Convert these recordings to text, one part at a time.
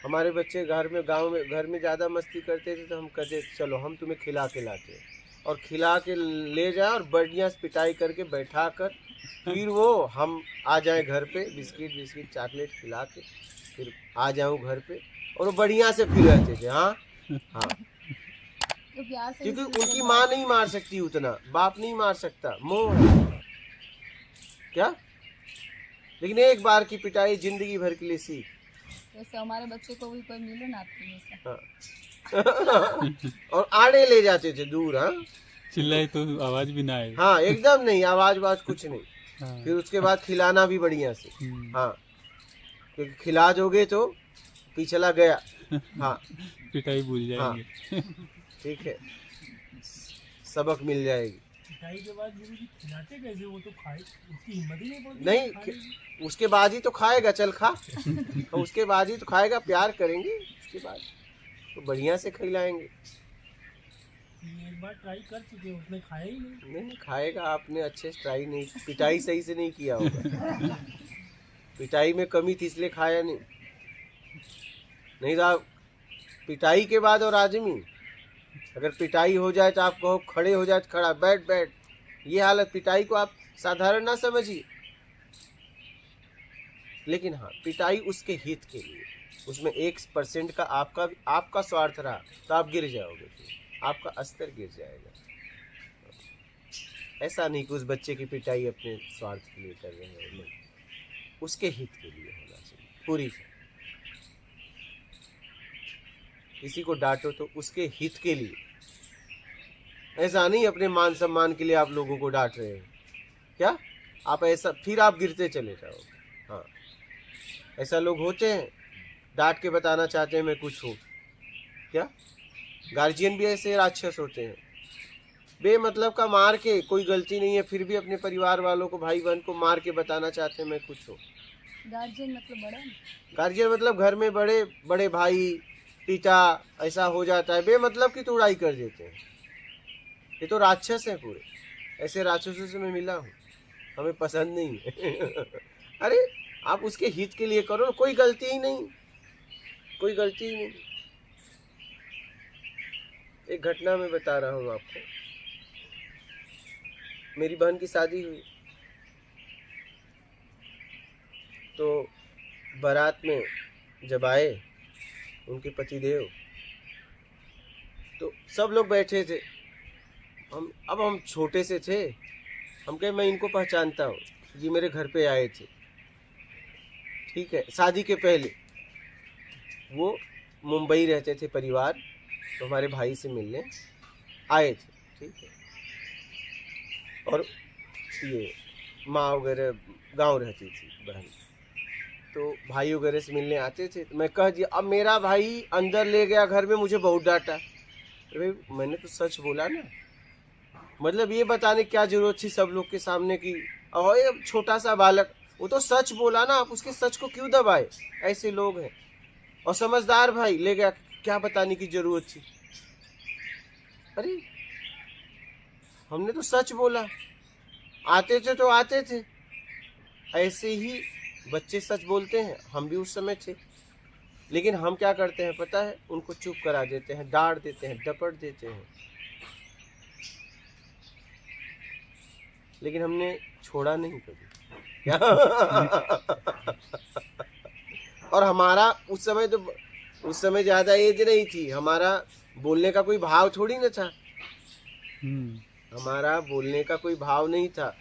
हमारे बच्चे गांव में घर में ज़्यादा मस्ती करते थे तो हम कहते चलो हम तुम्हें खिला के लाते हैं, और खिला के ले जाए और बढ़िया से पिटाई करके बैठा कर फिर वो हम आ जाए घर पे बिस्किट बिस्किट चॉकलेट खिला के फिर आ जाऊँ घर पे, और वो बढ़िया से फिर रहते थे। हाँ हाँ, तो प्यार से क्योंकि इसलिए उनकी जब माँ नहीं मार सकती उतना, बाप नहीं मार सकता, मोह है क्या। लेकिन एक बार की पिटाई जिंदगी भर के लिए सीख। जैसे हमारे बच्चे को भी कोई मिले ना आपके जैसा, हाँ और आड़े ले जाते थे दूर। हाँ चिल्लाए तो आवाज भी ना आए। हाँ एकदम नहीं, आवाज वाज कुछ नहीं। हाँ। फिर उसके बाद खिलाना भी बढ़िया से। हाँ क्योंकि खिला दोगे तो पिछला गया। हाँ पिटाई भूल हाँ जाएंगे। ठीक है, सबक मिल जाएगी। पिटाई के बाद गुरुजी खिलाते कैसे, वो तो खाए, उसकी हिम्मत ही नहीं पड़ती नहीं खाने की। उसके बाद ही तो खाएगा, चल खा तो उसके बाद ही तो खाएगा, प्यार करेंगे उसके बाद तो बढ़िया से खिलाएंगे। ये एक बार ट्राई कर चुके, उसने खाया ही नहीं। नहीं खाएगा, आपने अच्छे से ट्राई नहीं, पिटाई सही से नहीं किया होगा। पिटाई में कमी थी इसलिए खाया नहीं, नहीं तो आप पिटाई के बाद और आदमी अगर पिटाई हो जाए तो आप कहो खड़े हो जाए तो खड़ा, बैठ बैठ, ये हालत। पिटाई को आप साधारण ना समझिए, लेकिन हाँ पिटाई उसके हित के लिए, उसमें 1% का आपका स्वार्थ रहा तो आप गिर जाओगे, फिर आपका स्तर गिर जाएगा। ऐसा नहीं कि उस बच्चे की पिटाई अपने स्वार्थ के लिए कर रहे हैं, नहीं, उसके हित के लिए होना चाहिए पूरी तरह। किसी को डांटो तो उसके हित के लिए, ऐसा नहीं अपने मान सम्मान के लिए आप लोगों को डांट रहे हैं क्या। आप ऐसा फिर आप गिरते चले जाओगे। हाँ ऐसा लोग होते हैं, डांट के बताना चाहते हैं मैं कुछ हूँ क्या। गार्जियन भी ऐसे राक्षस होते हैं, बेमतलब का मार के, कोई गलती नहीं है फिर भी अपने परिवार वालों को, भाई बहन को मार के बताना चाहते हैं मैं कुछ हूँ। गार्जियन मतलब बड़ा ना। गार्जियन मतलब घर में बड़े बड़े भाई पिता, ऐसा हो जाता है, बेमतलब की तुड़ाई कर देते हैं। ये तो राक्षस है पूरे, ऐसे राक्षसों से मैं मिला हूँ, हमें पसंद नहीं है। अरे आप उसके हित के लिए करो, कोई गलती ही नहीं, कोई गलती ही नहीं। एक घटना मैं बता रहा हूँ आपको, मेरी बहन की शादी हुई तो बारात में जब आए उनके पतिदेव, तो सब लोग बैठे थे। हम छोटे से थे, हम कहे मैं इनको पहचानता हूँ, ये मेरे घर पे आए थे, ठीक है। शादी के पहले वो मुंबई रहते थे परिवार, तो हमारे भाई से मिलने आए थे, ठीक है। और ये माँ वगैरह गांव रहती थी बहन, तो भाई वगैरह से मिलने आते थे। तो मैं कह दिया, अब मेरा भाई अंदर ले गया घर में, मुझे बहुत डांटा। अरे मैंने तो सच बोला ना, मतलब ये बताने क्या जरूरत थी सब लोग के सामने की और छोटा सा बालक, वो तो सच बोला ना, आप उसके सच को क्यों दबाए। ऐसे लोग हैं। और समझदार भाई ले गया, क्या बताने की जरूरत थी। अरे हमने तो सच बोला, आते थे तो आते थे। ऐसे ही बच्चे सच बोलते हैं, हम भी उस समय थे। लेकिन हम क्या करते हैं पता है, उनको चुप करा देते हैं, डांट देते हैं, डपट देते हैं। लेकिन हमने छोड़ा नहीं कभी क्या। और हमारा उस समय ज्यादा एज नहीं थी, हमारा बोलने का कोई भाव थोड़ी ना था। हमारा बोलने का कोई भाव नहीं था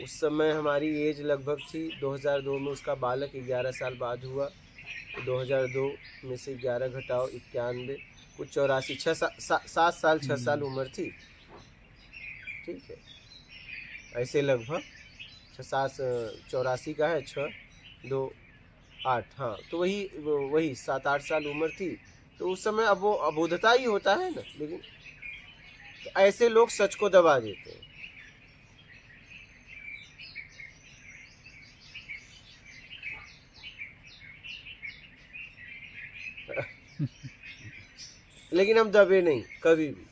उस समय। हमारी एज लगभग थी 2002 में, उसका बालक 11 साल बाद हुआ, तो 2002 में से 11 घटाओ 91, कुछ 84, 7 साल 6 साल उम्र थी, ठीक है। ऐसे लगभग 84 का है, 6 2 8, हाँ तो वही 7-8 साल उम्र थी। तो उस समय अब वो अबोधता ही होता है ना। लेकिन ऐसे लोग सच को दबा देते हैं। लेकिन हम दबे नहीं कभी भी,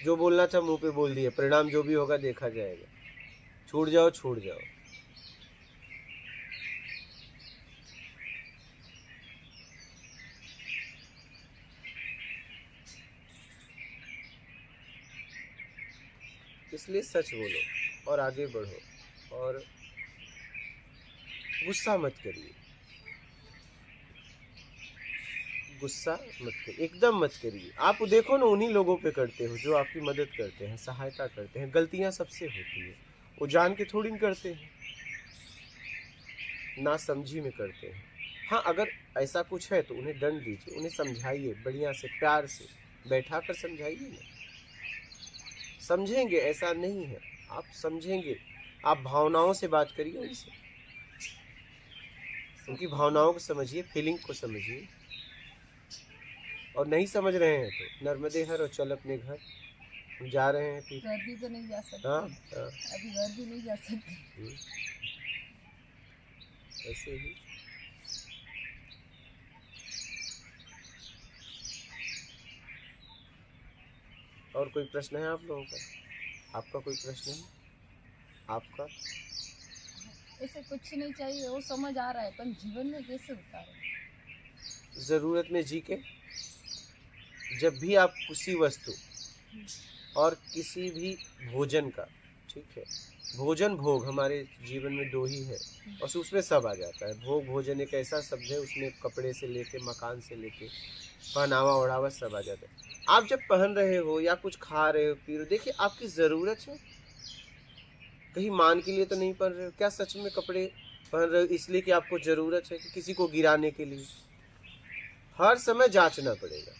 जो बोलना था मुंह पे बोल दिए, परिणाम जो भी होगा देखा जाएगा। छूट जाओ छूट जाओ। इसलिए सच बोलो और आगे बढ़ो और गुस्सा मत करिए, गुस्सा मत करिए, एकदम मत करिए। आप देखो ना, उन्हीं लोगों पे करते हो जो आपकी मदद करते हैं, सहायता करते हैं। गलतियां सबसे होती है, वो जान के थोड़ी न करते हैं, ना समझी में करते हैं। हाँ, अगर ऐसा कुछ है तो उन्हें दंड दीजिए, उन्हें समझाइए, बढ़िया से प्यार से बैठा कर समझाइए ना। समझेंगे, ऐसा नहीं है, आप समझेंगे, आप भावनाओं से बात करिए उनसे, उनकी भावनाओं को समझिए, फीलिंग को समझिए। और नहीं समझ रहे हैं तो नर्मदे हर और चल अपने घर, हम जा रहे हैं फिर। घर भी तो नहीं जा सकते। हाँ, अभी घर भी नहीं जा सकते। ऐसे ही। और कोई प्रश्न है आप लोगों का? आपका कोई प्रश्न है? आपका? ऐसे कुछ नहीं चाहिए, वो समझ आ रहा है, पर जीवन में कैसे उतारे? जरूरत में जी के, जब भी आप किसी वस्तु और किसी भी भोजन का, ठीक है, भोजन भोग हमारे जीवन में दो ही है और उसमें सब आ जाता है। भोग भोजन एक ऐसा शब्द है, उसमें कपड़े से लेके मकान से लेके पहनावा ओढ़ावा सब आ जाता है। आप जब पहन रहे हो या कुछ खा रहे हो पी रहे हो, देखिए आपकी ज़रूरत है, कहीं मान के लिए तो नहीं पहन रहे हो। क्या सच में कपड़े पहन रहे हो इसलिए कि आपको ज़रूरत है कि किसी को गिराने के लिए? हर समय जांचना पड़ेगा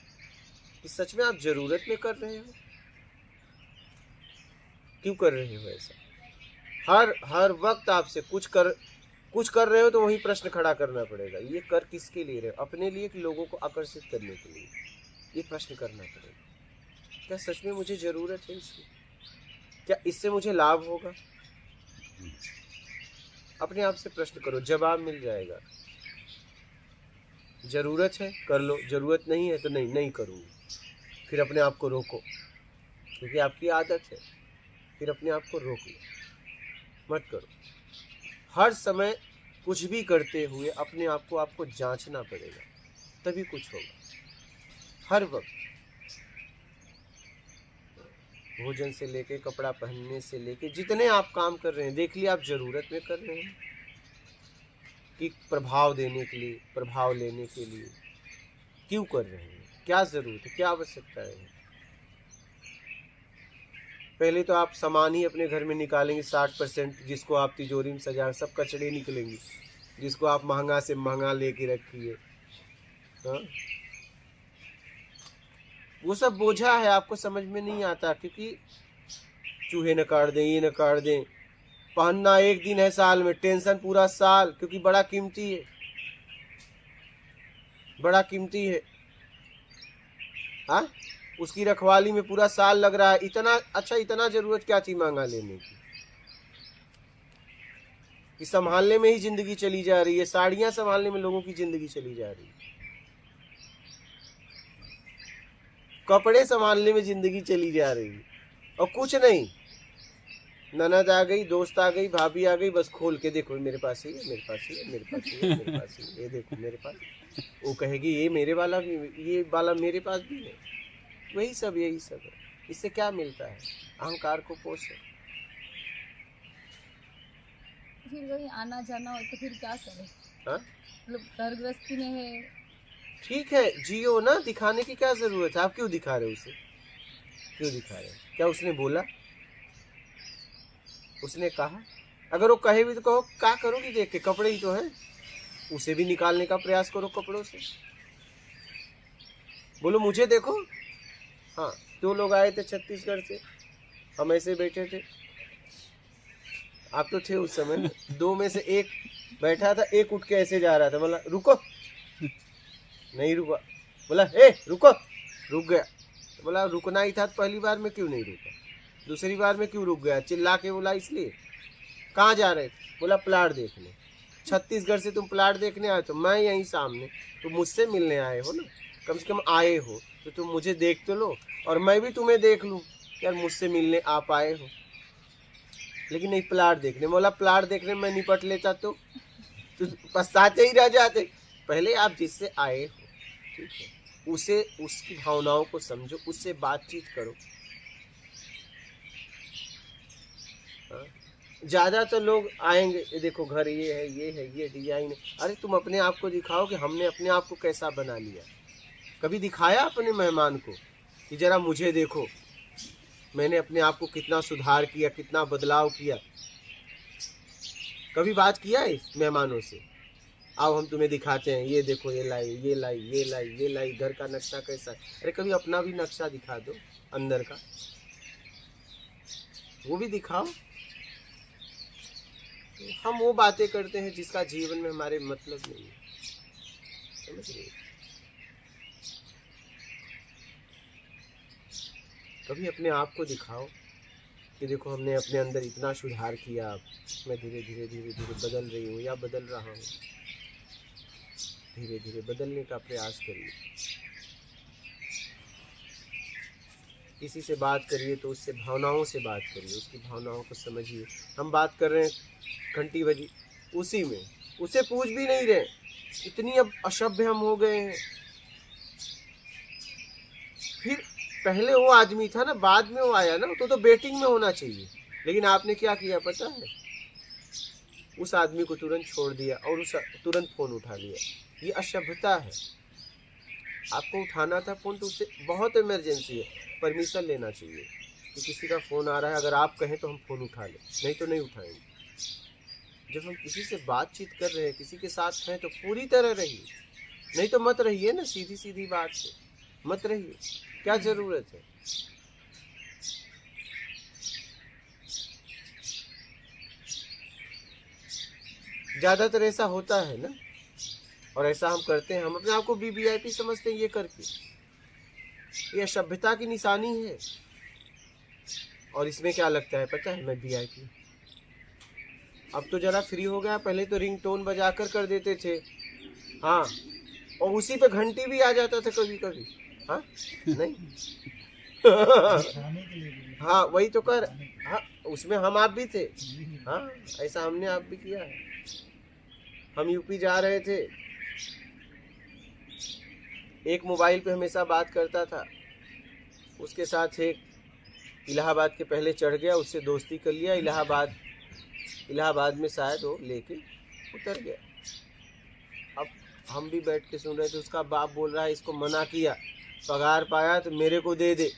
कि सच में आप ज़रूरत में कर रहे हो, क्यों कर रहे हो ऐसा। हर वक्त आपसे कुछ कर रहे हो तो वही प्रश्न खड़ा करना पड़ेगा, ये कर किसके लिए रहे हो? अपने लिए कि लोगों को आकर्षित करने के लिए? ये प्रश्न करना पड़ेगा, क्या सच में मुझे ज़रूरत है इसकी? क्या इससे मुझे लाभ होगा? अपने आप से प्रश्न करो, जवाब मिल जाएगा। ज़रूरत है कर लो, ज़रूरत नहीं है तो नहीं करूँगी। फिर अपने आप को रोको, क्योंकि आपकी आदत है, फिर अपने आप को रोक लो, मत करो। हर समय कुछ भी करते हुए अपने आप को आपको जांचना पड़ेगा, तभी कुछ होगा। हर वक्त भोजन से लेके कपड़ा पहनने से लेके जितने आप काम कर रहे हैं, देख लिया आप ज़रूरत में कर रहे हैं कि प्रभाव देने के लिए, प्रभाव लेने के लिए? क्यों कर रहे हैं? क्या ज़रूरत है, क्या आवश्यकता है? पहले तो आप सामान ही अपने घर में निकालेंगे 60%, जिसको आप तिजोरी में सजा, सब कचड़े निकलेंगे, जिसको आप महंगा से महंगा लेके रखिए। हाँ, वो सब बोझा है, आपको समझ में नहीं आता, क्योंकि चूहे न काट दें, ये न काट दें। पहनना एक दिन है साल में, टेंशन पूरा साल, क्योंकि बड़ा कीमती है, बड़ा कीमती है। हाँ, उसकी रखवाली में पूरा साल लग रहा है। इतना अच्छा, इतना जरूरत क्या थी महंगा लेने की, कि संभालने में ही जिंदगी चली जा रही है। साड़ियां संभालने में लोगों की जिंदगी चली जा रही है, कपड़े संभालने में जिंदगी चली जा रही है, और कुछ नहीं। ननद आ गई, दोस्त आ गई, भाभी आ गई, बस खोल के देखो मेरे पास ही है, मेरे पास ही है, मेरे पास ही है, मेरे पास ही है, ये देखो मेरे पास। वो कहेगी ये मेरे वाला भी, ये वाला मेरे पास भी है। वही सब, यही सब है। इससे क्या मिलता है? अहंकार को पोषे। फिर वही आना जाना हो तो फिर क्या करें? हाँ, मतलब घर गृहस्थी में है। ठीक है, जियो ना, दिखाने की क्या जरूरत है? आप क्यों दिखा रहे हो उसे? क्यों दिखा रहे हो? क्या उसने बोला? उसने कहा? अगर वो कहे भी तो कहो, क्या करोगी देख के? कपड़े ही तो हैं, उसे भी निकालने का प्रयास करो कपड़ों से। बोलो मुझे देखो। हाँ, 2 लोग आए थे छत्तीसगढ़ से, हम ऐसे बैठे थे, आप तो थे उस समय। 2 में से एक बैठा था, एक उठ के ऐसे जा रहा था, बोला रुको, नहीं रुका। बोला ए रुको, रुक गया। बोला रुकना ही था तो पहली बार में क्यों नहीं रुका, दूसरी बार में क्यों रुक गया? चिल्ला के बोला इसलिए। कहाँ जा रहे थे? बोला प्लाट देखने। छत्तीसगढ़ से तुम प्लाट देखने आए? तो मैं यहीं सामने, तो मुझसे मिलने आए हो ना, कम से कम आए हो तो तुम मुझे देख तो लो, और मैं भी तुम्हें देख लूँ, यार मुझसे मिलने आप आए हो। लेकिन नहीं, प्लाट देखने। बोला प्लाट देखने में निपट लेता तो पछताते ही रह जाते। पहले आप जिससे आए हो, ठीक है, उसे, उसकी भावनाओं को समझो, उससे बातचीत करो। हाँ? ज्यादातर लोग आएंगे, ये देखो घर ये है, ये है, ये डिजाइन है। अरे तुम अपने आप को दिखाओ कि हमने अपने आप को कैसा बना लिया। कभी दिखाया अपने मेहमान को कि जरा मुझे देखो, मैंने अपने आप को कितना सुधार किया, कितना बदलाव किया? कभी बात किया है मेहमानों से? आओ हम तुम्हें दिखाते हैं, ये देखो, ये लाई, ये लाई, ये लाई, ये लाई, घर का नक्शा कैसा है। अरे कभी अपना भी नक्शा दिखा दो, अंदर का वो भी दिखाओ। हम वो बातें करते हैं जिसका जीवन में हमारे मतलब नहीं है, समझ रहे? कभी अपने आप को दिखाओ कि देखो हमने अपने अंदर इतना सुधार किया, मैं धीरे धीरे धीरे धीरे बदल रही हूँ या बदल रहा हूँ। धीरे धीरे बदलने का प्रयास करिए। किसी से बात करिए तो उससे भावनाओं से बात करिए, उसकी भावनाओं को समझिए। हम बात कर रहे हैं, घंटी बजी, उसी में उसे पूछ भी नहीं रहे। इतनी अब असभ्य हम हो गए हैं। फिर पहले वो आदमी था ना, बाद में वो आया ना, तो बेटिंग में होना चाहिए। लेकिन आपने क्या किया पता है? उस आदमी को तुरंत छोड़ दिया और उस तुरंत फोन उठा लिया। ये असभ्यता है। आपको उठाना था फोन तो उससे बहुत इमरजेंसी है, परमिशन लेना चाहिए कि किसी का फोन आ रहा है, अगर आप कहें तो हम फोन उठा लें, नहीं तो नहीं उठाएंगे। जब हम किसी से बातचीत कर रहे हैं, किसी के साथ हैं, तो पूरी तरह रहिए, नहीं तो मत रहिए ना। सीधी सीधी बात से मत रहिए, क्या जरूरत है? ज्यादातर ऐसा होता है ना, और ऐसा हम करते हैं। हम अपने आप को वीवीआईपी समझते हैं ये करके। ये सभ्यता की निशानी है। और इसमें क्या लगता है पता है? मैं वीआईपी। अब तो जरा फ्री हो गया, पहले तो रिंगटोन बजाकर कर देते थे, हाँ, और उसी पे घंटी भी आ जाता था कभी कभी। हाँ नहीं खाने के लिए भी। हाँ वही तो कर, हाँ उसमें हम आप भी थे। हाँ ऐसा हमने आप भी किया है। हम यूपी जा रहे थे, एक मोबाइल पे हमेशा बात करता था, उसके साथ एक इलाहाबाद के पहले चढ़ गया, उससे दोस्ती कर लिया। इलाहाबाद में शायद वो लेके उतर गया। अब हम भी बैठ के सुन रहे थे, उसका बाप बोल रहा है इसको मना किया, पगार पाया तो मेरे को दे दे,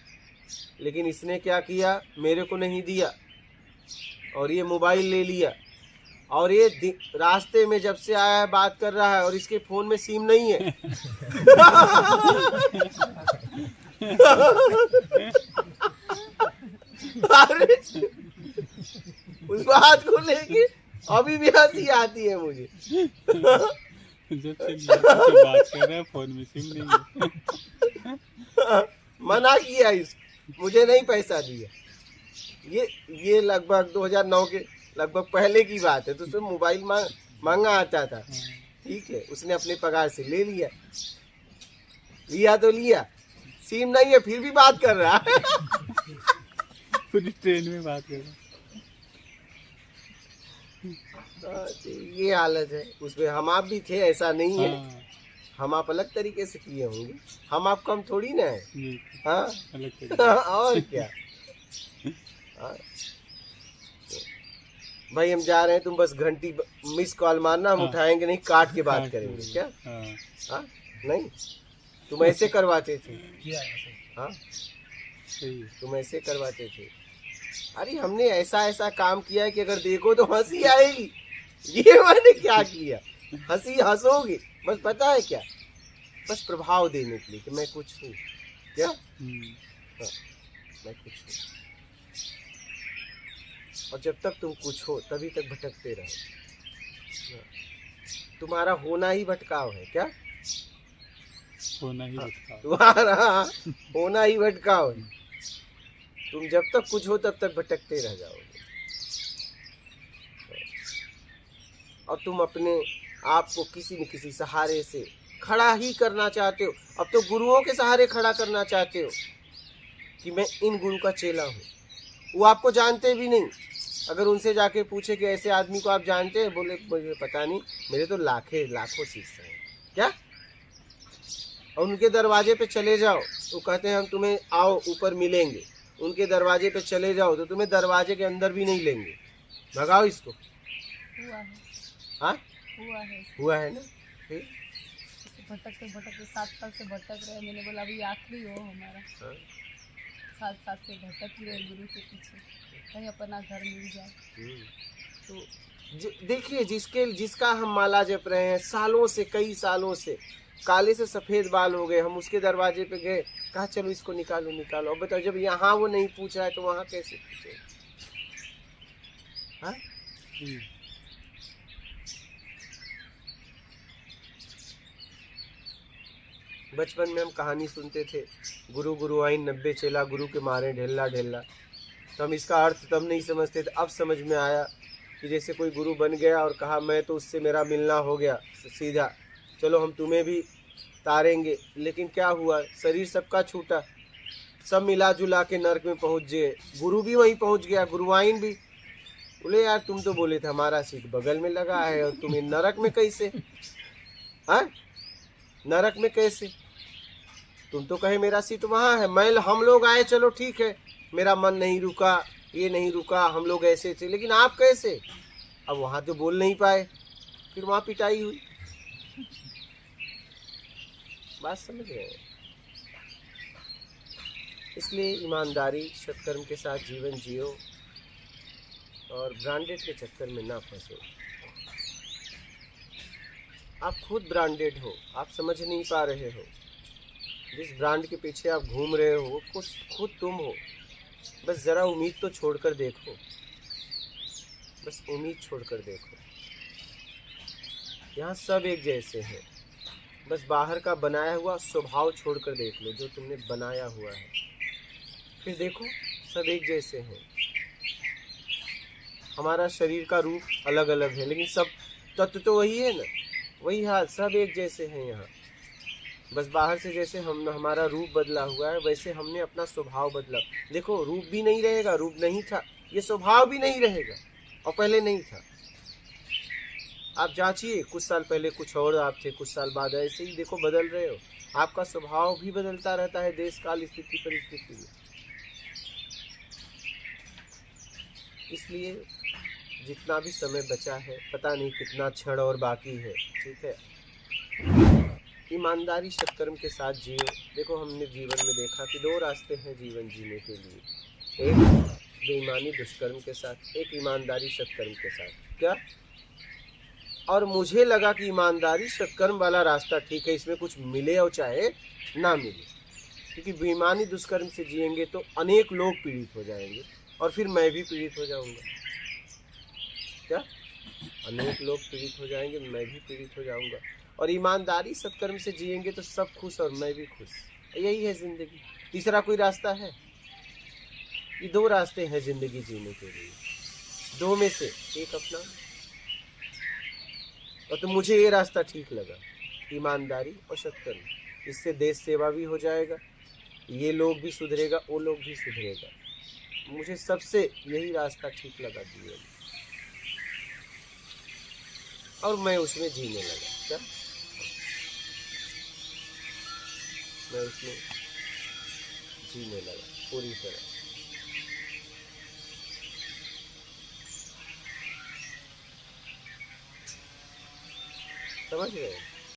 लेकिन इसने क्या किया, मेरे को नहीं दिया और ये मोबाइल ले लिया। और ये रास्ते में जब से आया है बात कर रहा है और इसके फोन में सिम नहीं है। अरे उस बात को लेके अभी भी हंसी आती है मुझे। जब से बात कर रहा है फोन में सिम नहीं है। मना किया इसको, मुझे नहीं पैसा दिया। ये लगभग 2009 के लगभग पहले की बात है। तो उसमें मोबाइल महंगा आता था, ठीक है, उसने अपने पगार से ले लिया तो लिया, सिम नहीं है फिर भी बात कर रहा है। पूरी ट्रेन में बात कर रहा है। ये हालत है। उसमें हम आप भी थे, ऐसा नहीं है। हाँ, हम आप अलग तरीके से किए होंगे, हम आप कम थोड़ी ना है। ये हाँ अलग तरीके। और क्या। हाँ। भाई हम जा रहे हैं, तुम बस घंटी मिस कॉल मारना, हम हाँ। उठाएंगे नहीं, काट के बात काट करेंगे के। क्या? हाँ, हाँ नहीं, तुम ऐसे करवाते थे। किया है ऐसे। हाँ सही है। तुम ऐसे करवाते थे। अरे हमने ऐसा काम किया है कि अगर देखो तो हंसी आएगी। ये मैंने क्या किया, हंसोगे। बस पता है क्या, बस प्रभाव देने के लिए कि मैं कुछ हूँ क्या। हाँ, मैं कुछ हूँ। और जब तक तुम कुछ हो तभी तक भटकते रहो। तुम्हारा होना ही भटकाव है क्या? होना ही हाँ, बचता है। तुम्हारा होना ही भटकाव है। तुम जब तक कुछ हो तब तक भटकते रह जाओगे। और तुम अपने आप को किसी न किसी सहारे से खड़ा ही करना चाहते हो। अब तो गुरुओं के सहारे खड़ा करना चाहते हो कि मैं इन गुरु का चेला हूँ। वो आपको जानते भी नहीं। अगर उनसे जाके पूछे कि ऐसे आदमी को आप जानते हैं, बोले मुझे पता नहीं, मेरे तो लाखों शिष्य हैं क्या। और उनके दरवाजे पे चले जाओ, वो कहते हैं हम तुम्हें आओ ऊपर मिलेंगे। उनके दरवाजे पे चले जाओ तो तुम्हें दरवाजे के अंदर भी नहीं लेंगे। भगाओ इसको। हुआ है, हाँ हुआ है। हुआ है ना। फिर ऐसे भटकते भटकते 7 साल से भटक रहे हैं। मैंने बोला अभी आखिरी हो हमारा। हाँ, 7 साल से भटक ही रहे गुरु के पीछे, कहीं अपना घर मिल जाए। तो देखिए जिसका हम माला जप रहे हैं सालों से, कई सालों से, काले से सफेद बाल हो गए, हम उसके दरवाजे पे गए, कहा चलो इसको निकालो निकालो। अब बताओ जब यहाँ वो नहीं पूछ रहा है तो वहाँ कैसे पूछे? हाँ? बचपन में हम कहानी सुनते थे, गुरु गुरु आइन 90 चेला, गुरु के मारे ढेला ढेला। तो हम इसका अर्थ तब नहीं समझते थे, अब समझ में आया कि जैसे कोई गुरु बन गया और कहा मैं तो उससे मेरा मिलना हो गया सीधा, चलो हम तुम्हें भी तारेंगे। लेकिन क्या हुआ, शरीर सबका छूटा, सब मिला जुला के नरक में पहुंच गए। गुरु भी वहीं पहुंच गया, गुरुआइन भी। बोले यार तुम तो बोले थे हमारा सीट बगल में लगा है और तुम्हें नरक में कैसे? हाँ, नरक में कैसे? तुम तो कहे मेरा सीट वहाँ है, मैं हम लोग आए चलो ठीक है, मेरा मन नहीं रुका, ये नहीं रुका, हम लोग ऐसे थे, लेकिन आप कैसे? अब वहाँ तो बोल नहीं पाए, फिर वहाँ पिटाई हुई। बात समझ रहे हैं? इसलिए ईमानदारी सत्कर्म के साथ जीवन जियो और ब्रांडेड के चक्कर में ना फंसो। आप खुद ब्रांडेड हो, आप समझ नहीं पा रहे हो। जिस ब्रांड के पीछे आप घूम रहे हो खुद तुम हो। बस जरा उम्मीद तो छोड़कर देखो, बस उम्मीद छोड़कर देखो। यहाँ सब एक जैसे हैं, बस बाहर का बनाया हुआ स्वभाव छोड़कर देख लो जो तुमने बनाया हुआ है, फिर देखो सब एक जैसे हैं। हमारा शरीर का रूप अलग अलग है लेकिन सब तत्व तो वही है ना, वही हाल, सब एक जैसे हैं यहाँ। बस बाहर से जैसे हमारा रूप बदला हुआ है वैसे हमने अपना स्वभाव बदला। देखो रूप भी नहीं रहेगा, रूप नहीं था, ये स्वभाव भी नहीं रहेगा और पहले नहीं था। आप जांचिए, कुछ साल पहले कुछ और आप थे, कुछ साल बाद ऐसे ही देखो बदल रहे हो। आपका स्वभाव भी बदलता रहता है देश काल स्थिति परिस्थिति में। इसलिए जितना भी समय बचा है, पता नहीं कितना क्षण और बाकी है, ठीक है, ईमानदारी सत्कर्म के साथ जियो। देखो हमने जीवन में देखा कि 2 रास्ते हैं जीवन जीने के लिए, एक बेईमानी दुष्कर्म के साथ, एक ईमानदारी सत्कर्म के साथ। क्या? और मुझे लगा कि ईमानदारी सत्कर्म वाला रास्ता ठीक है, इसमें कुछ मिले और चाहे ना मिले, क्योंकि बेईमानी दुष्कर्म से जिएंगे तो अनेक लोग पीड़ित हो जाएंगे और फिर मैं भी पीड़ित हो जाऊंगा। क्या? अनेक लोग पीड़ित हो जाएंगे, मैं भी पीड़ित हो जाऊंगा। और ईमानदारी सत्कर्म से जिएंगे तो सब खुश और मैं भी खुश। यही है जिंदगी, तीसरा कोई रास्ता है? ये 2 रास्ते हैं जिंदगी जीने के लिए, 2 में से एक अपना। और तो मुझे ये रास्ता ठीक लगा, ईमानदारी और सत्कर्म। इससे देश सेवा भी हो जाएगा, ये लोग भी सुधरेगा, वो लोग भी सुधरेगा। मुझे सबसे यही रास्ता ठीक लगा जीवन में और मैं उसमें जीने लगा। क्या? मैं उसमें जीने लगा पूरी तरह। समझ रहे हैं?